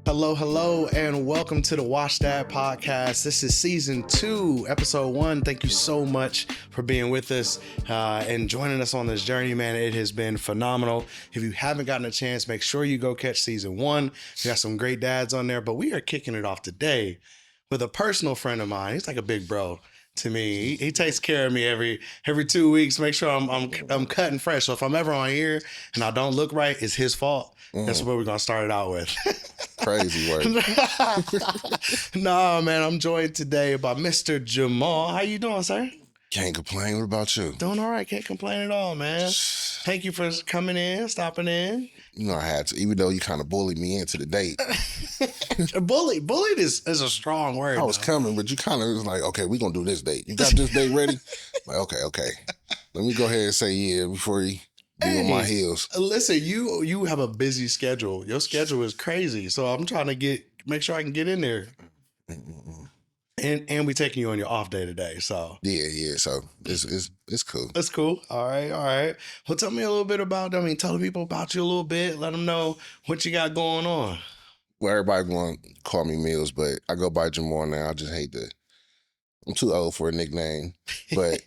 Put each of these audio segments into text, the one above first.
Hello, hello, and welcome to the Watch That podcast. This is season 2, episode 1. Thank you so much for being with us and joining us on this journey, man. It has been phenomenal. If you haven't gotten a chance, make sure you go catch season 1. We got some great dads on there, but we are kicking it off today with a personal friend of mine. He's like a big bro to me. He takes care of me every 2 weeks. Make sure I'm cutting fresh. So if I'm ever on here and I don't look right, it's his fault. That's what we're gonna start it out with. Crazy work. Nah, man, I'm joined today by Mr. Jamaal. How you doing, sir? Can't complain. What about you? Doing all right. Can't complain at all, man. Thank you for coming in, stopping in. You know I had to, even though you kind of bullied me into the date. Bullied is a strong word. I was coming, but you kind of was like, okay, we're going to do this date. You got this date ready? Like, okay. Let me go ahead and say yeah before you be on my heels. Listen, you have a busy schedule. Your schedule is crazy. So I'm trying to make sure I can get in there. And we taking you on your off day today. So Yeah. So it's cool. That's cool. All right. Well, tell me a little bit about, tell the people about you a little bit. Let them know what you got going on. Well, everybody going to call me Mills, but I go by Jamaal now. I just hate I'm too old for a nickname. But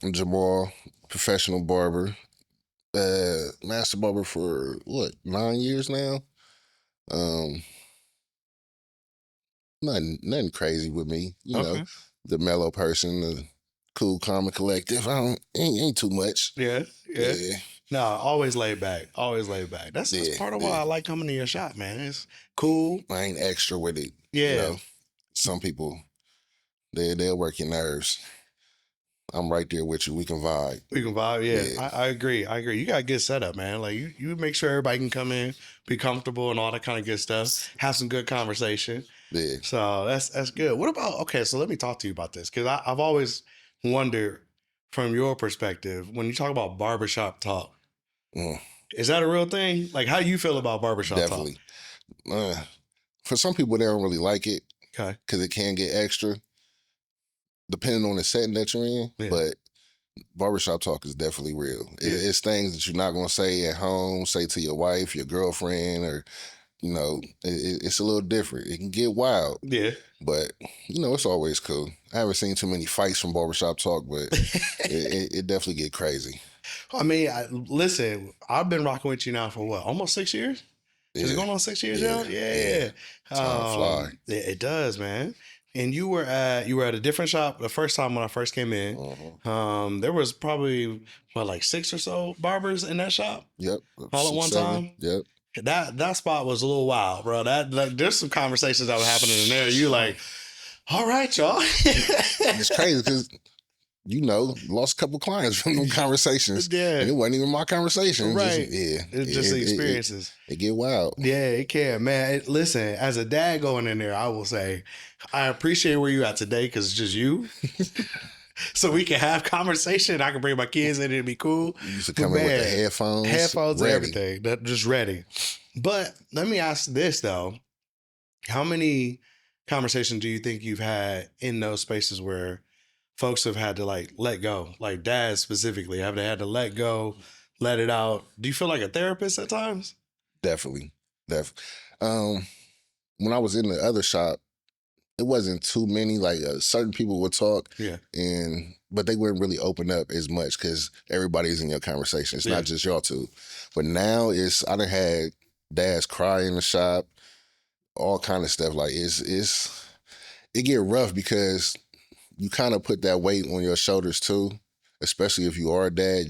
I'm Jamaal, professional barber. Master barber for 9 years now. Nothing crazy with me. You know, the mellow person, the cool, calm, and collective. Ain't too much. Yeah. No, always laid back. That's part of why I like coming to your shop, man. It's cool. I ain't extra with it. Yeah. You know, some people, they'll work your nerves. I'm right there with you. We can vibe. Yeah. I agree. You got a good setup, man. Like you make sure everybody can come in, be comfortable and all that kind of good stuff. Have some good conversation. Yeah. So that's good. What about, so let me talk to you about this. Cause I've always wondered from your perspective, when you talk about barbershop talk, is that a real thing? Like how do you feel about barbershop talk? Definitely. For some people, they don't really like it. Okay. Cause it can get extra. Depending on the setting that you're in, but barbershop talk is definitely real. It's things that you're not going to say at home, say to your wife, your girlfriend, or, it's a little different. It can get wild. Yeah. But, it's always cool. I haven't seen too many fights from barbershop talk, but it definitely get crazy. Listen, I've been rocking with you now for what, almost 6 years? Is it going on 6 years now? Yeah. Time fly. It does, man. And you were at a different shop the first time when I first came in. There was probably like 6 or so barbers in that shop. Yep. All at one time. Yep. That spot was a little wild, bro. There's some conversations that were happening in there. You like, all right, y'all. It's crazy because lost a couple clients from them conversations. Yeah. And it wasn't even my conversation. Right. It's just the experiences. It get wild. Yeah, it can, man. Listen, as a dad going in there, I will say, I appreciate where you at today because it's just you. So we can have conversation. I can bring my kids in and it'd be cool. You used to come in with the headphones. And everything. Just ready. But let me ask this, though. How many conversations do you think you've had in those spaces where folks have had to let go, like dads specifically, have they had to let go, let it out? Do you feel like a therapist at times? Definitely. When I was in the other shop, it wasn't too many. Like certain people would talk, but they wouldn't really open up as much because everybody's in your conversation. It's not just y'all two. But now I done had dads cry in the shop, all kind of stuff. Like it get rough because you kind of put that weight on your shoulders too, especially if you are a dad.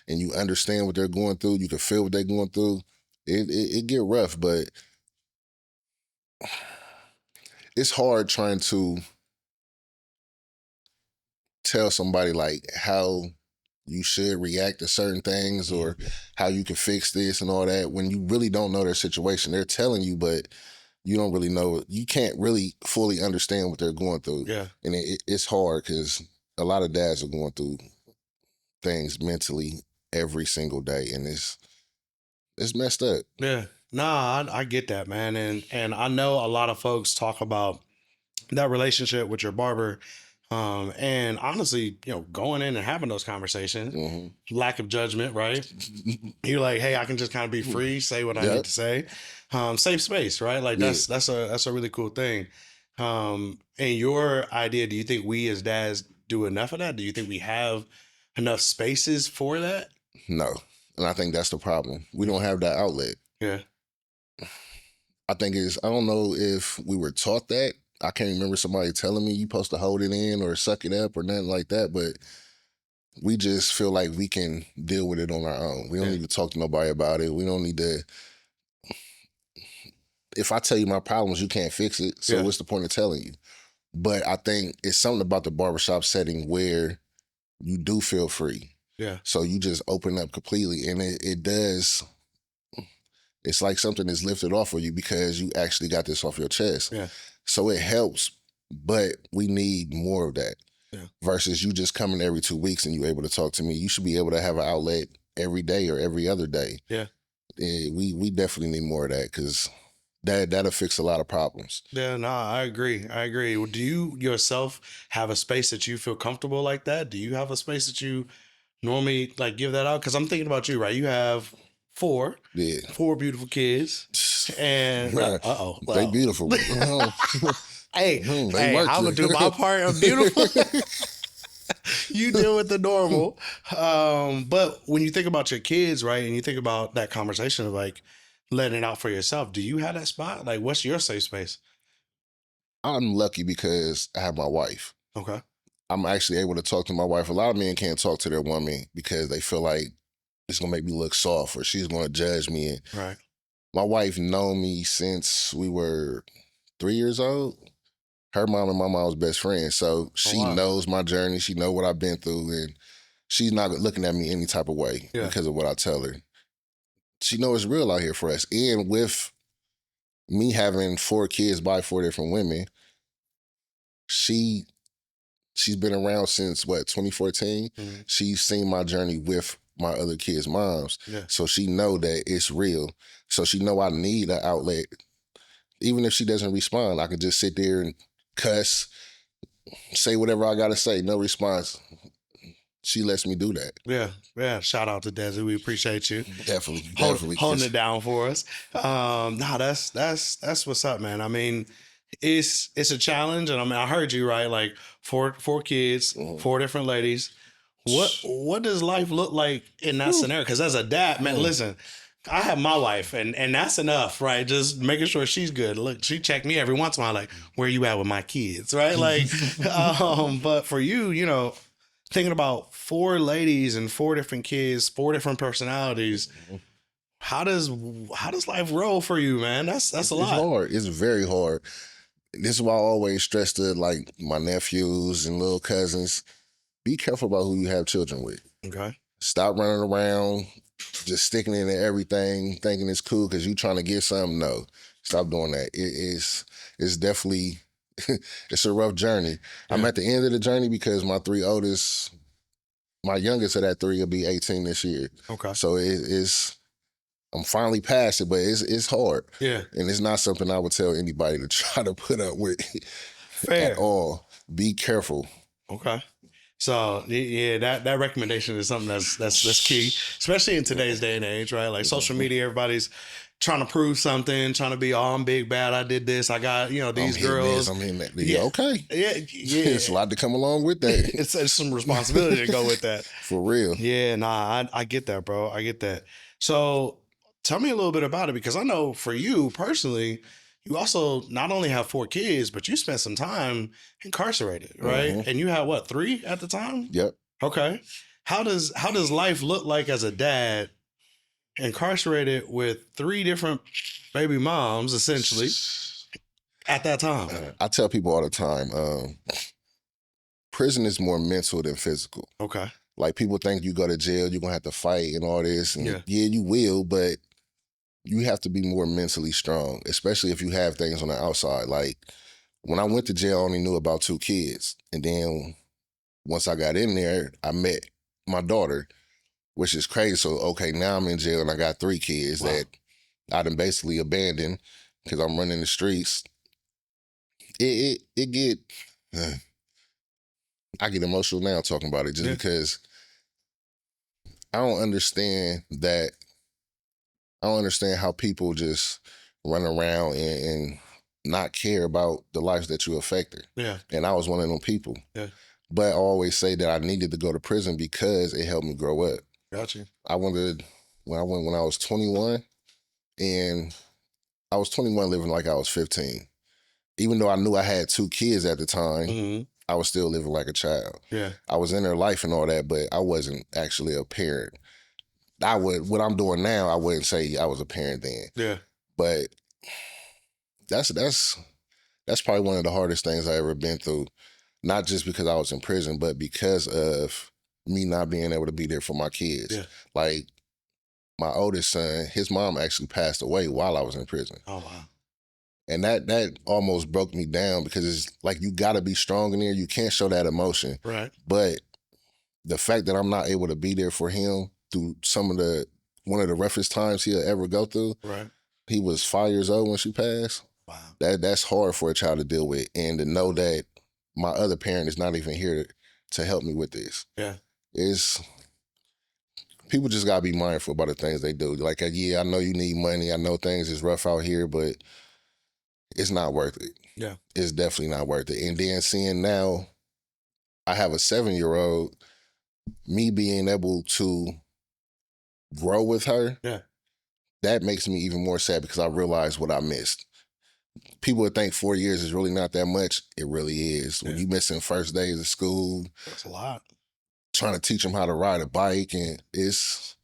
And you understand what they're going through. You can feel what they're going through. It get rough, but it's hard trying to tell somebody like how you should react to certain things or how you can fix this and all that when you really don't know their situation. They're telling you, but you don't really know. You can't really fully understand what they're going through. Yeah. And it's hard because a lot of dads are going through things mentally every single day, and it's messed up. Yeah. Nah, I get that, man. And I know a lot of folks talk about that relationship with your barber And honestly, going in and having those conversations, lack of judgment, right? You're like, hey, I can just kind of be free, say what I need Yep. to say. Safe space, right? Like Yeah. that's a really cool thing. And your idea, do you think we as dads do enough of that? Do you think we have enough spaces for that? No. And I think that's the problem. We don't have that outlet. Yeah. I think I don't know if we were taught that. I can't remember somebody telling me you supposed to hold it in or suck it up or nothing like that, but we just feel like we can deal with it on our own. We don't need to talk to nobody about it. We don't need to. If I tell you my problems, you can't fix it. So what's the point of telling you? But I think it's something about the barbershop setting where you do feel free. Yeah. So you just open up completely, and it does. It's like something is lifted off of you because you actually got this off your chest. Yeah. So it helps, but we need more of that. Yeah. Versus you just coming every 2 weeks and you able to talk to me. You should be able to have an outlet every day or every other day. Yeah. We definitely need more of that because that'll fix a lot of problems. Yeah, no, I agree. I agree. Do you yourself have a space that you feel comfortable like that? Do you have a space that you normally like give that out? Because I'm thinking about you, right? You have four beautiful kids, and they beautiful. Hey, they I'm gonna do my part of beautiful. You deal with the normal. But when you think about your kids, right, and you think about that conversation of like letting it out for yourself, do you have that spot? Like, what's your safe space? I'm lucky because I have my wife. Okay. I'm actually able to talk to my wife. A lot of men can't talk to their woman because they feel like it's gonna make me look soft or she's gonna judge me. Right. My wife known me since we were 3 years old. Her mom and my mom's best friends. So she knows my journey. She know what I've been through, and she's not looking at me any type of way because of what I tell her. She knows it's real out here for us. And with me having 4 kids by 4 different women, she's been around since 2014. Mm-hmm. She's seen my journey with my other kids' moms. Yeah. So she know that it's real. So she know I need an outlet. Even if she doesn't respond, I can just sit there and cuss, say whatever I gotta say, no response. She lets me do that. Yeah. Shout out to Desi. We appreciate you. Definitely. Holding it down for us. That's what's up, man. I mean, it's a challenge, and I mean, I heard you right. Like four kids, 4 different ladies. What does life look like in that scenario? Because as a dad, man, listen, I have my wife, and that's enough, right? Just making sure she's good. Look, she checked me every once in a while, like, where you at with my kids, right? Like, but for you, thinking about 4 ladies and 4 different kids, 4 different personalities. How does life roll for you, man? That's a lot. It's hard. It's very hard. This is why I always stress to like my nephews and little cousins. Be careful about who you have children with. Okay. Stop running around, just sticking into everything, thinking it's cool because you trying to get something. No, stop doing that. It's definitely it's a rough journey. Yeah. I'm at the end of the journey because my youngest of that 3 will be 18 this year. Okay. So I'm finally past it, but it's hard. Yeah. And it's not something I would tell anybody to try to put up with Fair. at all. Be careful. Okay. So yeah, that recommendation is something that's key, especially in today's day and age, right? Like social media, everybody's trying to prove something, trying to be, oh, I'm big bad, I did this, I got these girls. I'm hitting that. Yeah. Okay. Yeah. It's a lot to come along with that. It's some responsibility to go with that. For real. Yeah, nah, I get that, bro. I get that. So tell me a little bit about it, because I know for you personally, you also not only have 4 kids, but you spent some time incarcerated, right? And you had 3 at the time? Yep. Okay. How does life look like as a dad incarcerated with 3 different baby moms, essentially, at that time? I tell people all the time, prison is more mental than physical. Okay. Like people think you go to jail, you're gonna have to fight and all this. And yeah, you will, but you have to be more mentally strong, especially if you have things on the outside. Like when I went to jail, I only knew about 2 kids. And then once I got in there, I met my daughter, which is crazy. So, okay, now I'm in jail and I got 3 kids that I done basically abandoned because I'm running the streets. It get, I get emotional now talking about it just because I don't understand that. I don't understand how people just run around and not care about the lives that you affected. Yeah. And I was one of them people. Yeah. But I always say that I needed to go to prison because it helped me grow up. Gotcha. I went when I was 21, and I was 21 living like I was 15. Even though I knew I had 2 kids at the time, Mm-hmm. I was still living like a child. Yeah. I was in their life and all that, but I wasn't actually a parent. What I'm doing now, I wouldn't say I was a parent then. Yeah. But that's probably one of the hardest things I ever been through. Not just because I was in prison, but because of me not being able to be there for my kids. Yeah. Like my oldest son, his mom actually passed away while I was in prison. Oh wow. And that almost broke me down because it's like you gotta be strong in there. You can't show that emotion. Right. But the fact that I'm not able to be there for him through one of the roughest times he'll ever go through. Right. He was 5 years old when she passed. Wow. That's hard for a child to deal with. And to know that my other parent is not even here to help me with this. Yeah. People just gotta be mindful about the things they do. Like, yeah, I know you need money. I know things is rough out here, but it's not worth it. Yeah. It's definitely not worth it. And then seeing now, I have a 7-year-old, me being able to grow with her, that makes me even more sad because I realize what I missed. People would think 4 years is really not that much. It really is. When you missing first days of school, that's a lot. Trying to teach them how to ride a bike, and it's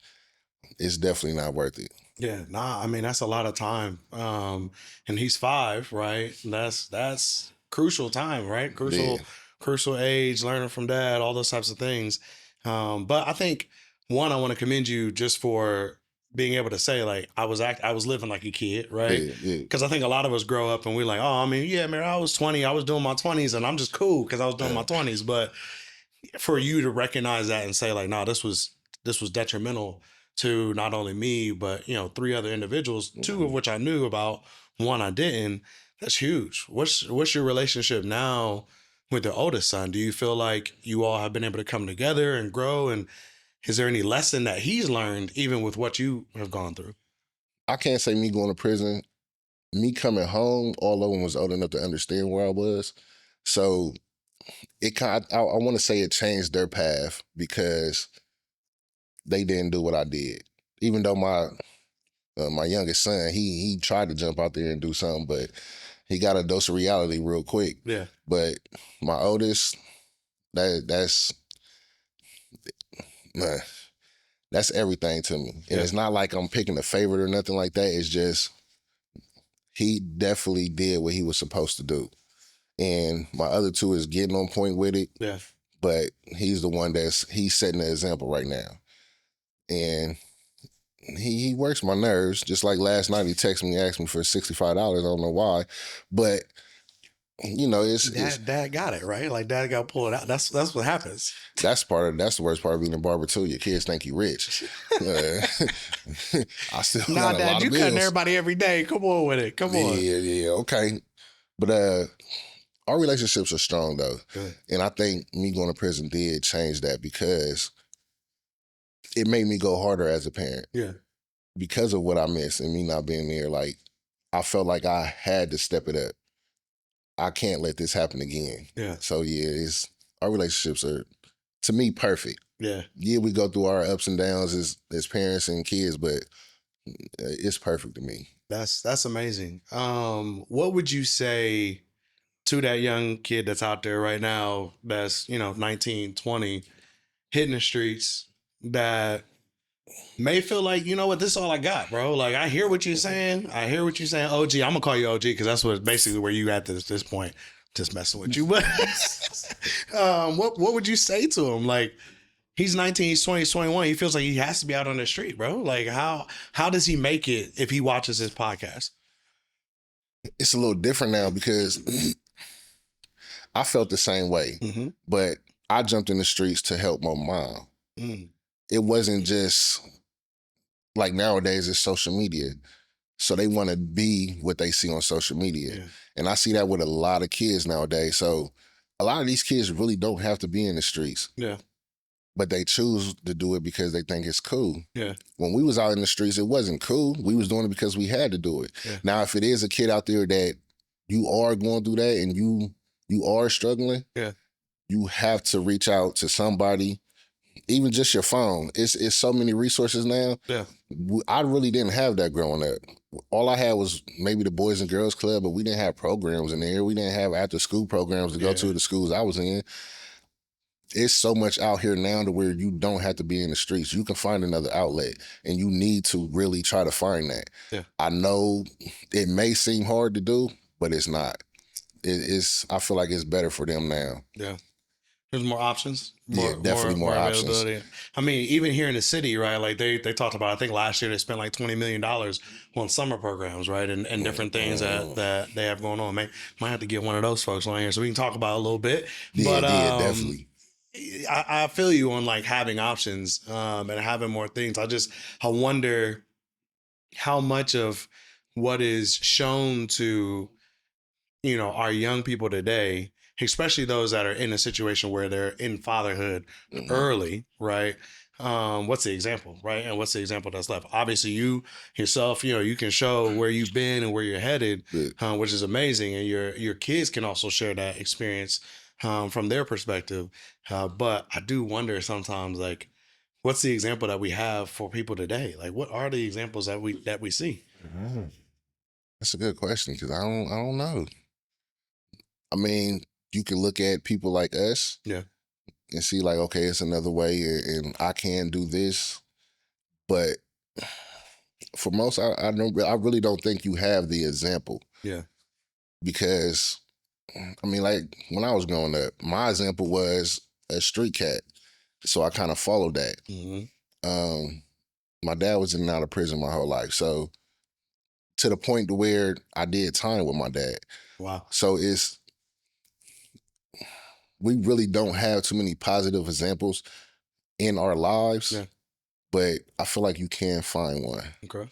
definitely not worth it. Yeah, nah, I mean that's a lot of time. And he's 5, right? That's crucial time, right? Crucial age, learning from dad, all those types of things. But I think one, I want to commend you just for being able to say like I was living like a kid, right? Yeah. Because I think a lot of us grow up and we're like, oh, I mean, yeah, man, I was 20, I was doing my 20s, and I'm just cool because I was doing my 20s. But for you to recognize that and say like, no, this was detrimental to not only me, but 3 other individuals, 2 of which I knew about, 1 I didn't. That's huge. What's your relationship now with the oldest son? Do you feel like you all have been able to come together and grow? And is there any lesson that he's learned, even with what you have gone through? I can't say me going to prison. Me coming home, all of them was old enough to understand where I was. So I want to say it changed their path because they didn't do what I did. Even though my youngest son, he tried to jump out there and do something, but he got a dose of reality real quick. Yeah. But my oldest, that's everything to me. And it's not like I'm picking a favorite or nothing like that. It's just he definitely did what he was supposed to do. And my other 2 is getting on point with it. Yeah. But he's the one he's setting the example right now. And he works my nerves. Just like last night, he texted me, asked me for $65. I don't know why. But, it's Dad got it, right? Like dad got pulled out. That's what happens. That's the worst part of being a barber too. Your kids think you rich. I still got a Dad, lot you of bills. cutting everybody every day. Come on with it. Come on. Yeah, okay. But our relationships are strong though. Good. And I think me going to prison did change that because it made me go harder as a parent. Yeah. Because of what I missed and me not being there, like I felt like I had to step it up. I can't let this happen again. Yeah. So our relationships are, to me, perfect. Yeah. Yeah, we go through our ups and downs as parents and kids, but it's perfect to me. That's amazing. What would you say to that young kid that's out there right now that's 19, 20, hitting the streets, that may feel like, you know what, this is all I got, bro. Like I hear what you're saying. OG. I'm gonna call you OG because that's basically where you at this point. Just messing with you. But what would you say to him? Like he's 19, he's 20, he's 21. He feels like he has to be out on the street, bro. Like how does he make it if he watches his podcast? It's a little different now because I felt the same way, but I jumped in the streets to help my mom. It wasn't just like nowadays it's social media. So they want to be what they see on social media. Yeah. And I see that with a lot of kids nowadays. So a lot of these kids really don't have to be in the streets. Yeah. But they choose to do it because they think it's cool. Yeah. When we was out in the streets, it wasn't cool. We was doing it because we had to do it. Yeah. Now, if it is a kid out there that you are going through that and you are struggling, yeah, you have to reach out to somebody, even just your phone. It's so many resources now. Yeah. I really didn't have that growing up. All I had was maybe the Boys and Girls Club, but we didn't have programs in there. We didn't have after school programs to go to the schools I was in. It's so much out here now to where you don't have to be in the streets. You can find another outlet, and you need to really try to find that. Yeah. I know it may seem hard to do, but it's not. I feel like it's better for them now. Yeah. There's more options. Definitely more options. I mean, even here in the city, right? Like they talked about, I think last year they spent like $20 million on summer programs, right? And different things that they have going on. Might have to get one of those folks on here so we can talk about it a little bit. Yeah, definitely. I feel you on like having options and having more things. I wonder how much of what is shown to, our young people today, especially those that are in a situation where they're in fatherhood early, right? What's the example, right? And what's the example that's left? Obviously, you yourself, you can show where you've been and where you're headed, which is amazing. And your kids can also share that experience from their perspective. But I do wonder sometimes, like, what's the example that we have for people today? Like, what are the examples that we see? That's a good question because I don't know. I mean, you can look at people like us, and see like, okay, it's another way, and I can do this. But for most, I really don't think you have the example. Yeah. Because, I mean, like when I was growing up, my example was a street cat, so I kind of followed that. Mm-hmm. My dad was in and out of prison my whole life, so to the point to where I did time with my dad. Wow. So we really don't have too many positive examples in our lives, but I feel like you can find one. Okay.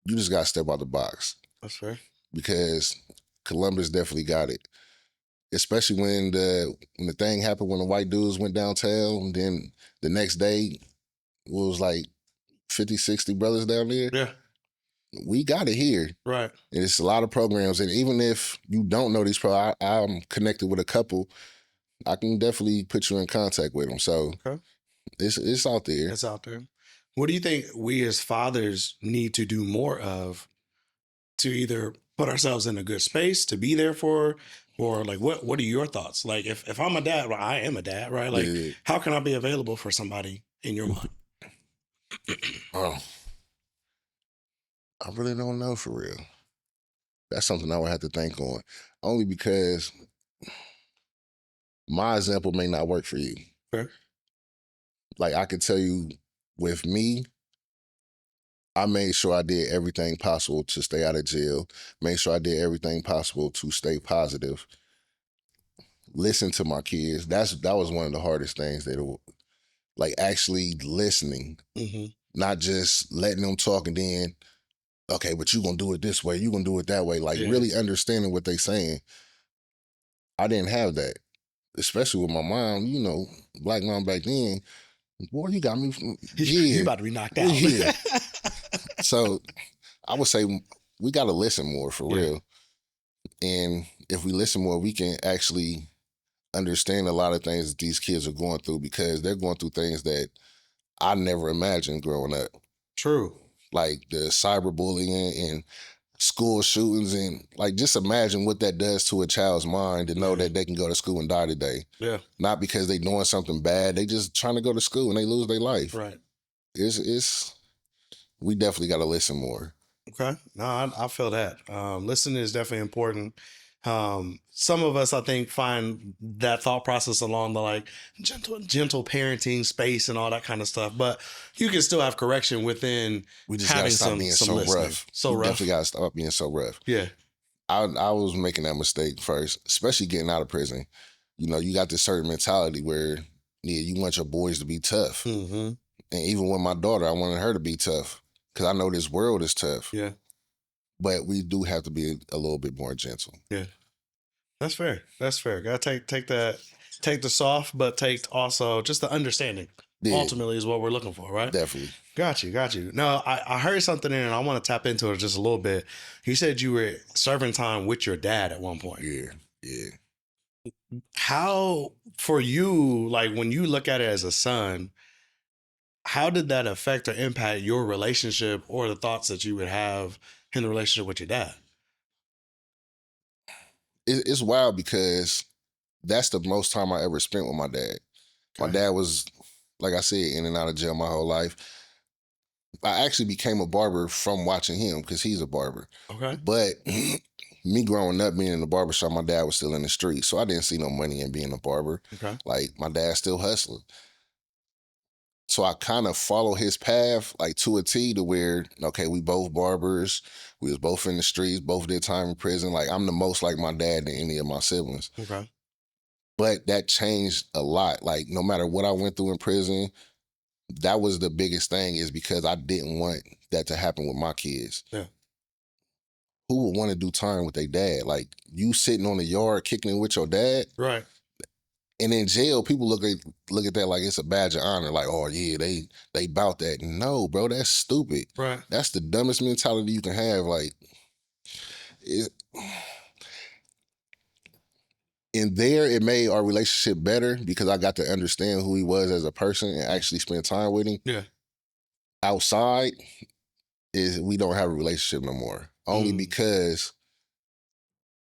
You just got to step out the box. That's fair. Because Columbus definitely got it. Especially when the thing happened when the white dudes went downtown, and then the next day it was like 50, 60 brothers down there. Yeah. We got it here. Right. And it's a lot of programs. And even if you don't know these I'm connected with a couple. I can definitely put you in contact with them. So it's out there. It's out there. What do you think we as fathers need to do more of to either put ourselves in a good space to be there for, or like what are your thoughts? Like if I'm a dad, well, I am a dad, right? Like how can I be available for somebody in your mind? I really don't know for real. That's something I would have to think on. Only because my example may not work for you. Fair. Like I could tell you with me, I made sure I did everything possible to stay out of jail, made sure I did everything possible to stay positive, listen to my kids. That was one of the hardest things, like actually listening, not just letting them talk and then, okay, but you gonna do it this way, you gonna do it that way. Like really understanding what they saying. I didn't have that. Especially with my mom, black mom back then, boy, you got me. You about to be knocked out. Yeah. So I would say we got to listen more for real. And if we listen more, we can actually understand a lot of things that these kids are going through because they're going through things that I never imagined growing up. True. Like the cyberbullying and school shootings, and like just imagine what that does to a child's mind to know that they can go to school and die today. Yeah. Not because they doing something bad, they just trying to go to school and they lose their life. Right. We definitely got to listen more. Okay. No, I feel that. Listening is definitely important. Some of us, I think, find that thought process along the like gentle parenting space and all that kind of stuff. But you can still have correction within. We just gotta stop being so rough. We definitely gotta stop being so rough. Yeah. I was making that mistake first, especially getting out of prison. You got this certain mentality where you want your boys to be tough. Mm-hmm. And even with my daughter, I wanted her to be tough because I know this world is tough. Yeah. But we do have to be a little bit more gentle. Yeah. That's fair. That's fair. Gotta take the soft, but take also just the understanding. Yeah, Ultimately, is what we're looking for, right? definitely. Got you, got you. No, I heard something in, and I want to tap into it just a little bit. You said you were serving time with your dad at one point. Yeah, yeah. How, for you, like when you look at it as a son, how did that affect or impact your relationship or the thoughts that you would have in the relationship with your dad? It's wild because that's the most time I ever spent with my dad. My Okay. dad was, like I said, in and out of jail my whole life. I actually became a barber from watching him because he's a barber. Okay. But me growing up being in the barbershop, my dad was still in the street. So I didn't see no money in being a barber. Okay. Like my dad still hustling. So I kind of follow his path like to a T to where, okay, we both barbers. We was both in the streets, both did time in prison. Like I'm the most like my dad than any of my siblings. Okay. But that changed a lot. Like no matter what I went through in prison, that was the biggest thing is because I didn't want that to happen with my kids. Yeah. Who would want to do time with their dad? Like you sitting on the yard kicking it with your dad, Right. and in jail, people look at that like it's a badge of honor. Like, oh yeah, they bout that. No, bro, that's stupid. Right. That's the dumbest mentality you can have. Like, it, in there, it made our relationship better because I got to understand who he was as a person and actually spend time with him. Yeah. Outside, is we don't have a relationship no more. Only Mm. because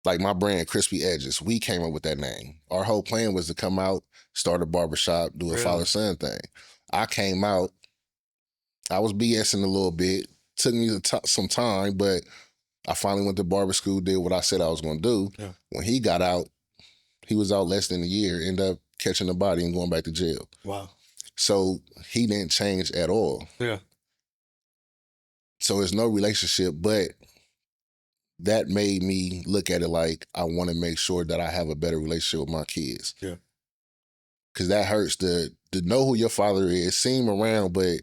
like my brand, Crispy Edges, we came up with that name. Our whole plan was to come out, start a barbershop, do a Really? father-son thing. I came out, I was BSing a little bit, took me some time, but I finally went to barber school, did what I said I was going to do. Yeah. When he got out, he was out less than a year, ended up catching a body and going back to jail. Wow. So he didn't change at all. Yeah. So there's no relationship, but that made me look at it like I want to make sure that I have a better relationship with my kids. Yeah. Cause that hurts to know who your father is, see him around, but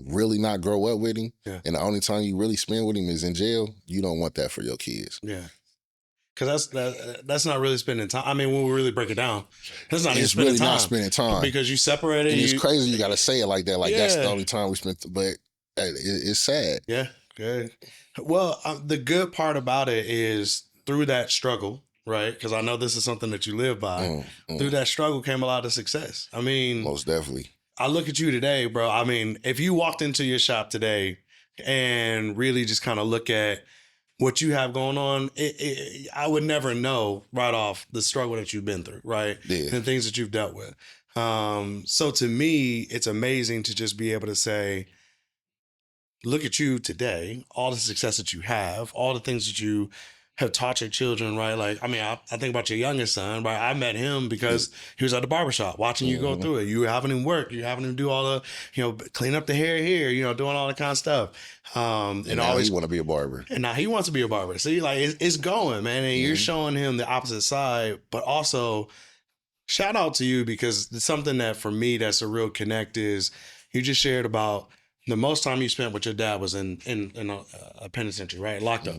really not grow up with him. Yeah. And the only time you really spend with him is in jail. You don't want that for your kids. Yeah. Because that's not really spending time. I mean, when we really break it down, that's not even It's spending really time. not spending time. Because you separated. And it's crazy you got to say it like that. Like that's the Yeah. only time we spent. But it's sad. Yeah. Good. Well, the good part about it is through that struggle, right? Because I know this is something that you live by. Through that struggle came a lot of success. I mean, Most definitely. I look at you today, bro. I mean, if you walked into your shop today and really just kind of look at what you have going on, I would never know right off the struggle that you've been through, right? Yeah. And things that you've dealt with. So to me, it's amazing to just be able to say, look at you today, all the success that you have, all the things that you have taught your children, right? Like, I mean, I think about your youngest son, right? I met him because he was at the barbershop watching you go through it. You were having him work, you having him do all the, clean up the hair here, doing all the kind of stuff. And now always want to be a barber. And now he wants to be a barber. See, like it's going, man. And you're showing him the opposite side, but also shout out to you because it's something that for me, that's a real connect is you just shared about the most time you spent with your dad was in a penitentiary, right? Locked up.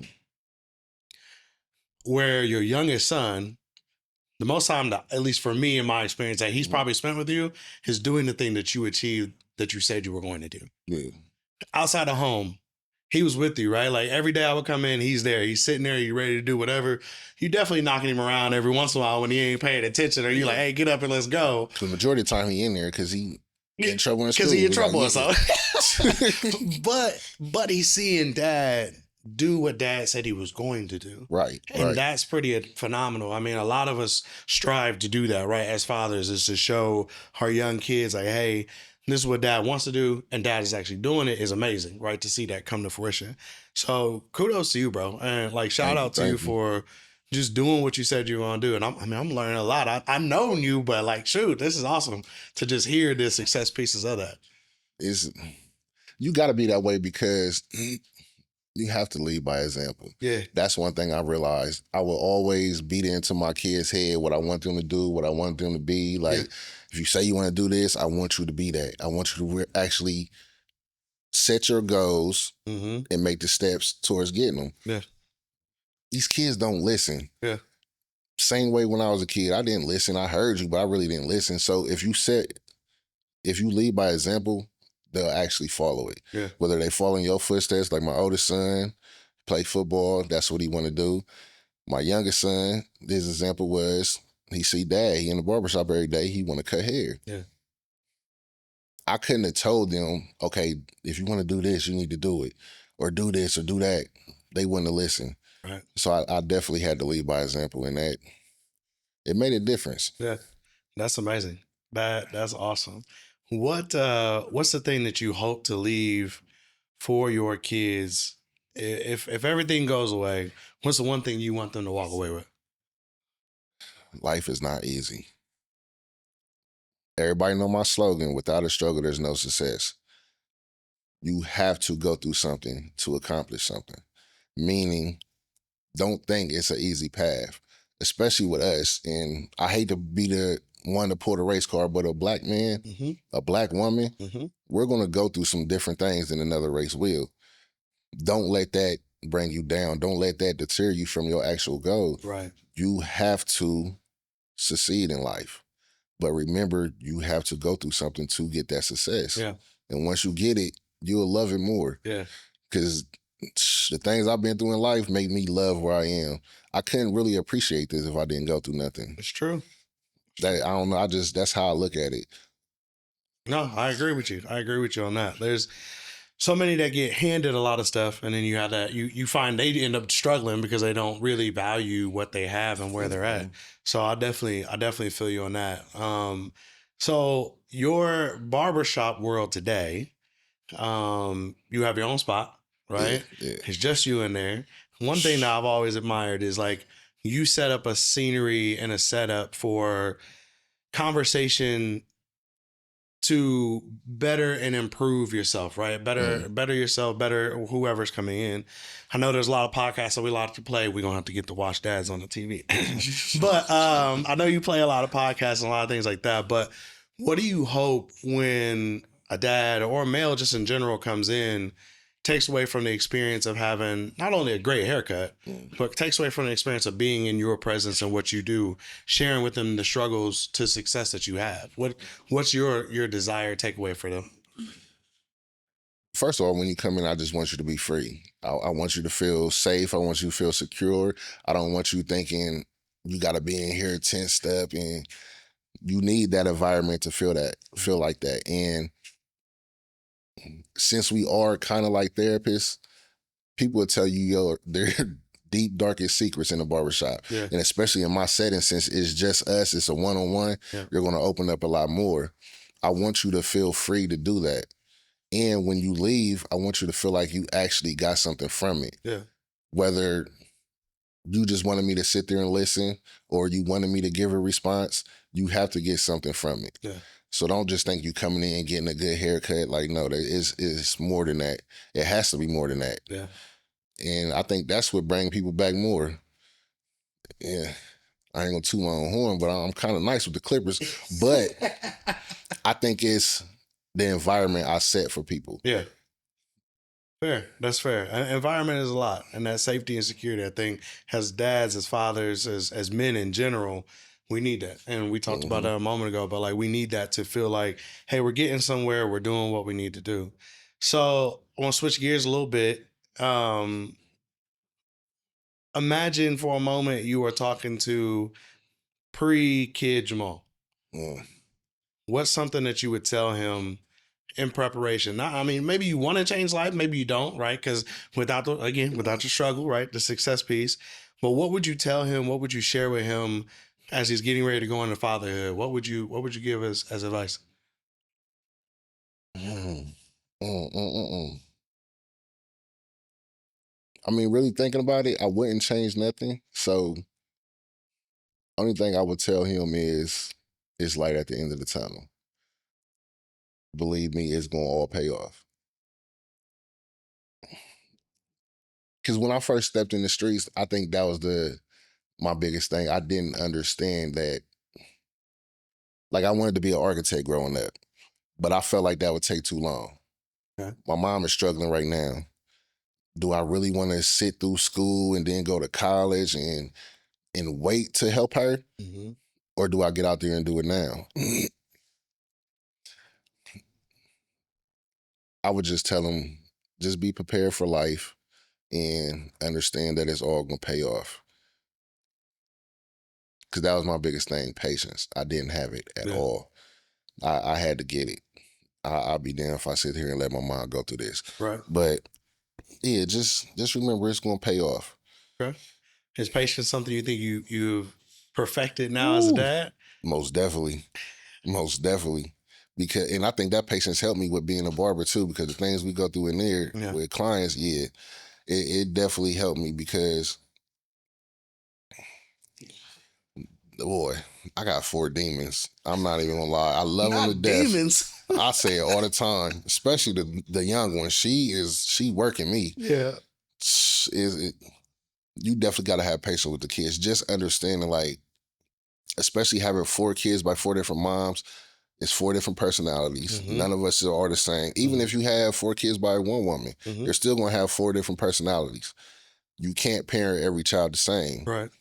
Where your youngest son, the most time that, at least for me in my experience, that he's probably spent with you is doing the thing that you achieved that you said you were going to do. Yeah. Outside of home, he was with you, right? Like every day I would come in, he's there. He's sitting there, you ready to do whatever. You definitely knocking him around every once in a while when he ain't paying attention or you like, hey, get up and let's go. The majority of the time he in there because he in trouble in school. Because he in trouble or something. But he's seeing dad do what dad said he was going to do. Right. And that's pretty phenomenal. I mean, a lot of us strive to do that, right? As fathers, is to show our young kids like, hey, this is what dad wants to do, and dad is actually doing it is amazing, right? To see that come to fruition. So kudos to you, bro. And like shout out to you for just doing what you said you were gonna do. And I'm learning a lot. I've known you, but like, shoot, this is awesome to just hear the success pieces of that. You got to be that way because you have to lead by example. Yeah. That's one thing I realized. I will always beat into my kids' head what I want them to do, what I want them to be. Like, if you say you want to do this, I want you to be that. I want you to actually set your goals and make the steps towards getting them. Yeah. These kids don't listen. Yeah. Same way when I was a kid. I didn't listen. I heard you, but I really didn't listen. So if you lead by example, they'll actually follow it. Yeah. Whether they follow in your footsteps, like my oldest son, play football, that's what he want to do. My youngest son, his example was he see dad, he in the barbershop every day, he want to cut hair. Yeah. I couldn't have told them, okay, if you want to do this, you need to do it, or do this or do that. They wouldn't have listened. Right. So I definitely had to lead by example, and that it made a difference. Yeah. That's amazing. That's awesome. What's the thing that you hope to leave for your kids if everything goes away? What's the one thing you want them to walk away with? Life is not easy. Everybody know my slogan, without a struggle, there's no success. You have to go through something to accomplish something. Meaning, don't think it's an easy path, especially with us. And I hate to be the one to pull the race car, but a black man, Mm-hmm. a black woman, Mm-hmm. we're going to go through some different things than another race will. Don't let that bring you down. Don't let that deter you from your actual goal. Right. You have to succeed in life. But remember, you have to go through something to get that success. Yeah. And once you get it, you'll love it more. Yeah. Because the things I've been through in life make me love where I am. I couldn't really appreciate this if I didn't go through nothing. It's true. I don't know. That's how I look at it. No, I agree with you. I agree with you on that. There's so many that get handed a lot of stuff, and then you have that you find they end up struggling because they don't really value what they have and where they're at. So I definitely feel you on that. So your barbershop world today, you have your own spot, right? Yeah. It's just you in there. One thing that I've always admired is like you set up a scenery and a setup for conversation to better and improve yourself, right? Better yourself, better whoever's coming in. I know there's a lot of podcasts that we like to play. We're gonna have to get to watch dads on the TV. But I know you play a lot of podcasts and a lot of things like that. But what do you hope when a dad or a male just in general comes in, takes away from the experience of having not only a great haircut, but takes away from the experience of being in your presence and what you do, sharing with them the struggles to success that you have? What's your desired takeaway for them? First of all, when you come in, I just want you to be free. I want you to feel safe. I want you to feel secure. I don't want you thinking you got to be in here tensed up, and you need that environment to feel like that. And since we are kind of like therapists, people will tell you their deep, darkest secrets in the barbershop. Yeah. And especially in my setting, since it's just us, it's a one-on-one, you're going to open up a lot more. I want you to feel free to do that. And when you leave, I want you to feel like you actually got something from it. Yeah. Whether you just wanted me to sit there and listen or you wanted me to give a response, you have to get something from it. Yeah. So don't just think you coming in and getting a good haircut. Like, no, it's more than that. It has to be more than that. Yeah. And I think that's what brings people back more. Yeah. I ain't gonna toot my own horn, but I'm kind of nice with the clippers. But I think it's the environment I set for people. Yeah. Fair. That's fair. Environment is a lot. And that safety and security, I think, as dads, as fathers, as men in general, we need that. And we talked about that a moment ago, but like we need that to feel like, hey, we're getting somewhere, we're doing what we need to do. So I want to switch gears a little bit. Imagine for a moment you were talking to pre-kid Jamaal. What's something that you would tell him in preparation? Not, I mean, maybe you want to change life, maybe you don't, right? Because without the struggle, right, the success piece. But what would you tell him? What would you share with him as he's getting ready to go into fatherhood? What would you give as advice? I mean, really thinking about it, I wouldn't change nothing. So only thing I would tell him is it's light at the end of the tunnel. Believe me, it's going to all pay off. Because when I first stepped in the streets, I think that was my biggest thing. I didn't understand that. Like, I wanted to be an architect growing up, but I felt like that would take too long. Okay. My mom is struggling right now. Do I really want to sit through school and then go to college and and wait to help her, or do I get out there and do it now? I would just tell them, just be prepared for life and understand that it's all gonna pay off. Because that was my biggest thing, patience. I didn't have it at all. I had to get it. I'll be damned if I sit here and let my mom go through this. Right. But yeah, just remember it's gonna pay off. Okay. Is patience something you think you've perfected now as a dad? Most definitely. Most definitely. And I think that patience helped me with being a barber too, because the things we go through in there with clients, it definitely helped me because, boy, I got 4 demons. I'm not even gonna lie. I love them to death. Demons. I say it all the time, especially the young one. She working me. Yeah. You definitely got to have patience with the kids. Just understanding, like, especially having 4 kids by 4 different moms, it's 4 different personalities. None of us are the same. Even if you have 4 kids by one woman, you're still going to have 4 different personalities. You can't parent every child the same. Right.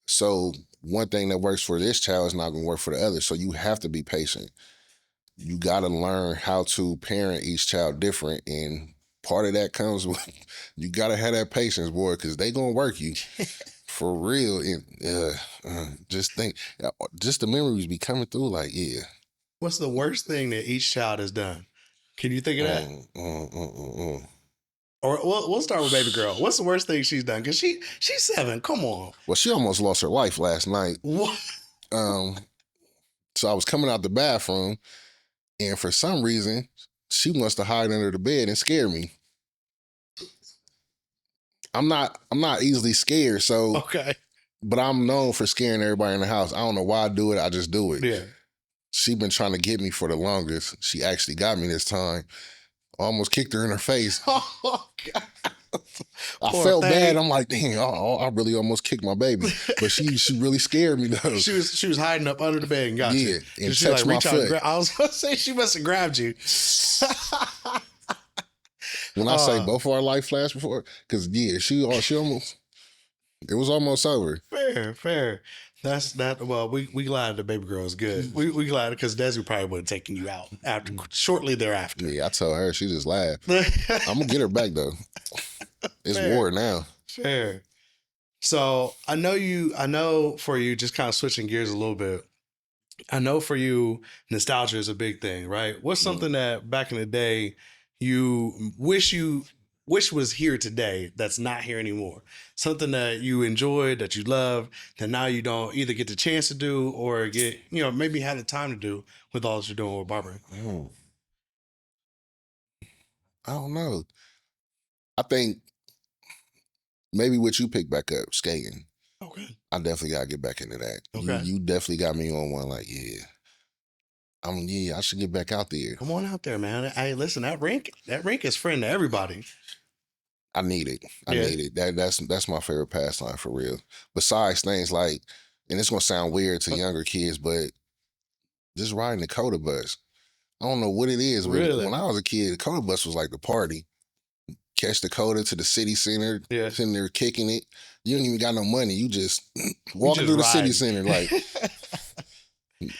So one thing that works for this child is not going to work for the other. So you have to be patient. You got to learn how to parent each child different. And part of that comes with, you got to have that patience, boy, because they going to work you. For real. And just think, just the memories be coming through like, yeah. What's the worst thing that each child has done? Can you think of that? Or we'll start with baby girl. What's the worst thing she's done? Because she's 7. Come on. Well, she almost lost her life last night. What? So I was coming out the bathroom, and for some reason, she wants to hide under the bed and scare me. I'm not easily scared, so okay. But I'm known for scaring everybody in the house. I don't know why I do it. I just do it. Yeah. She been trying to get me for the longest. She actually got me this time. I almost kicked her in her face. Oh, God. I felt bad. I'm like, dang, I really almost kicked my baby. But she really scared me though. She was hiding up under the bed and got you. Yeah, and touched my foot. I was going to say she must have grabbed you. When I say both of our life flashed before, because she almost, it was almost over. Fair. That's that. Well, we glad the baby girl is good. We glad because Desi probably would have taken you out shortly thereafter. Yeah, I told her, she just laughed. I'm gonna get her back though. It's war now. Fair. So I know for you, just kind of switching gears a little bit. I know for you, nostalgia is a big thing, right? What's something that back in the day you wish was here today that's not here anymore? Something that you enjoyed, that you love, that now you don't either get the chance to do or get, maybe have the time to do with all that you're doing with barbering. I don't know. I think maybe what you picked back up, skating. Okay. I definitely gotta get back into that. Okay. You definitely got me on one like, I should get back out there. Come on out there, man. Hey, listen, that rink is friend to everybody. I need it. I need it. That's my favorite pastime for real. Besides things like, and it's gonna sound weird to younger kids, but just riding the Coda bus. I don't know what it is. Really? When I was a kid, the Coda bus was like the party. Catch the Coda to the city center, sitting there kicking it. You don't even got no money. You just walking through the city center, like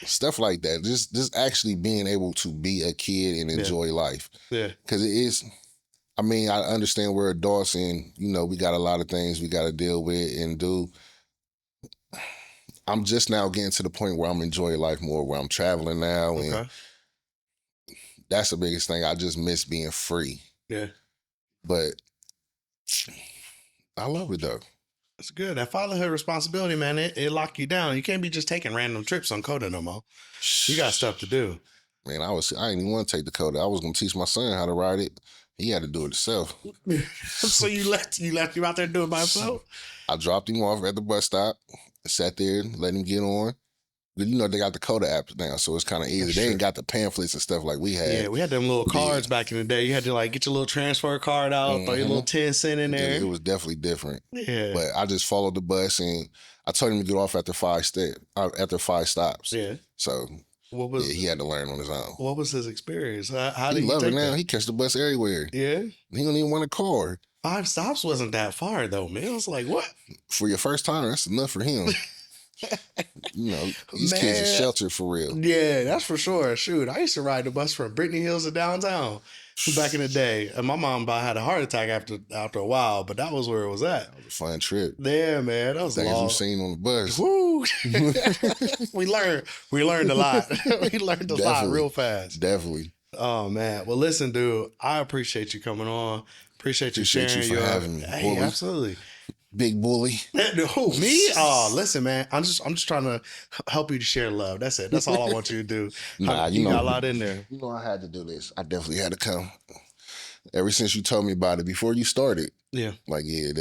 stuff like that. Just actually being able to be a kid and enjoy life. Yeah. Because it is, I understand we're adults and, we got a lot of things we got to deal with and do. I'm just now getting to the point where I'm enjoying life more, where I'm traveling now. Okay. And that's the biggest thing. I just miss being free. Yeah. But I love it though. It's good. That fatherhood responsibility, man, it lock you down. You can't be just taking random trips on Coda no more. You got stuff to do. Man, I didn't even want to take the Coda. I was gonna teach my son how to ride it. He had to do it himself. So you left him out there doing it by himself? I dropped him off at the bus stop, sat there, let him get on. They got the Coda app now, so it's kind of easy. They ain't got the pamphlets and stuff like we had. Yeah, we had them little cards back in the day. You had to get your little transfer card out, throw your little 10 cent in there. It was definitely different. Yeah. But I just followed the bus and I told him to get off after 5 stops. Yeah. So he had to learn on his own. What was his experience? How did he love it now? He catch the bus everywhere. Yeah. He don't even want a car. 5 stops wasn't that far though, man. I was like, what? For your first time, that's enough for him. You know, these kids are Man. sheltered for real. Yeah, that's for sure. Shoot, I used to ride the bus from Brittany Hills to downtown back in the day. And my mom about had a heart attack after a while, but that was where it was at. That was a fun trip. Yeah, man. That was Things long. we've seen on the bus. Woo! we learned a lot. We learned a lot Definitely. real fast. Definitely. Oh man. Well, listen, dude, I appreciate you coming on. Appreciate you Appreciate sharing you for having me. Hey, Bully. absolutely. Big bully. Who, me? Oh, listen, man. I'm just trying to help you to share love. That's it. That's all I want you to do. Nah, you you got know, a lot in there. You know, I had to do this. I definitely had to come. Ever since you told me about it, before you started, Yeah. like, yeah,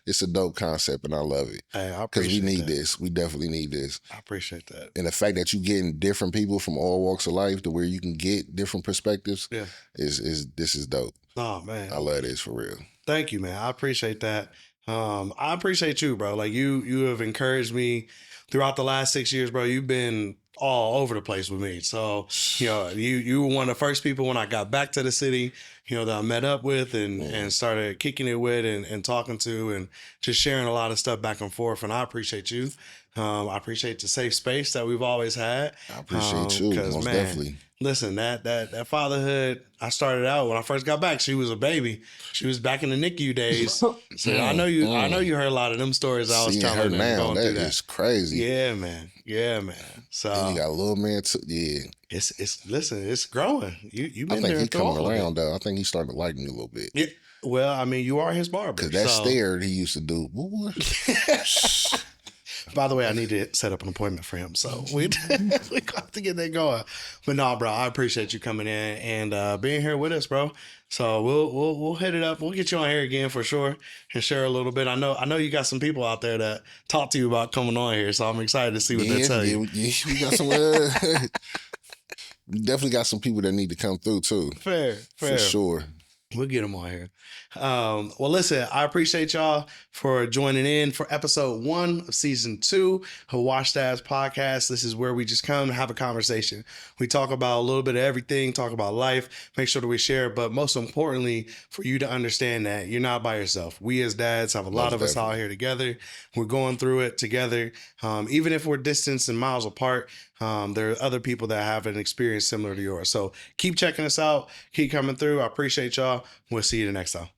it's a dope concept and I love it. Hey, I Because we appreciate need that. this. We definitely need this. I appreciate that. And the fact that you getting different people from all walks of life to where you can get different perspectives Yeah. is this is dope. Oh man. I love this for real. Thank you, man. I appreciate that. I appreciate you, bro. Like you have encouraged me throughout the last 6 years, bro. You've been all over the place with me. So, you were one of the first people when I got back to the city, that I met up with and started kicking it with and talking to and just sharing a lot of stuff back and forth. And I appreciate you. I appreciate the safe space that we've always had. I appreciate you, most definitely. Listen, that fatherhood, I started out when I first got back, she was a baby. She was back in the NICU days. So I know you heard a lot of them stories I was Seeing telling her her now, going that through that. is crazy. Yeah, man. So And you got a little man too. Yeah. it's growing. You've I been think there he through all coming of it. around though. I think he starting to like me a little bit. Yeah. Well, I mean, you are his barber. Because that so. stare he used to do, boy. By the way, I need to set up an appointment for him, so we got to get that going. But no, bro, I appreciate you coming in and being here with us, bro. So we'll hit it up. We'll get you on here again for sure and share a little bit. I know you got some people out there that talk to you about coming on here, so I'm excited to see what they tell you. Yeah, we got some. We definitely got some people that need to come through too. Fair. For sure. We'll get them on here. Well, listen, I appreciate y'all for joining in for episode 1 of season 2 of Wash Dad's podcast. This is where we just come and have a conversation. We talk about a little bit of everything, talk about life, make sure that we share, but most importantly, for you to understand that you're not by yourself. We as dads have a lot of us out here together. We're going through it together. Even if we're distanced and miles apart, there are other people that have an experience similar to yours. So keep checking us out. Keep coming through. I appreciate y'all. We'll see you the next time.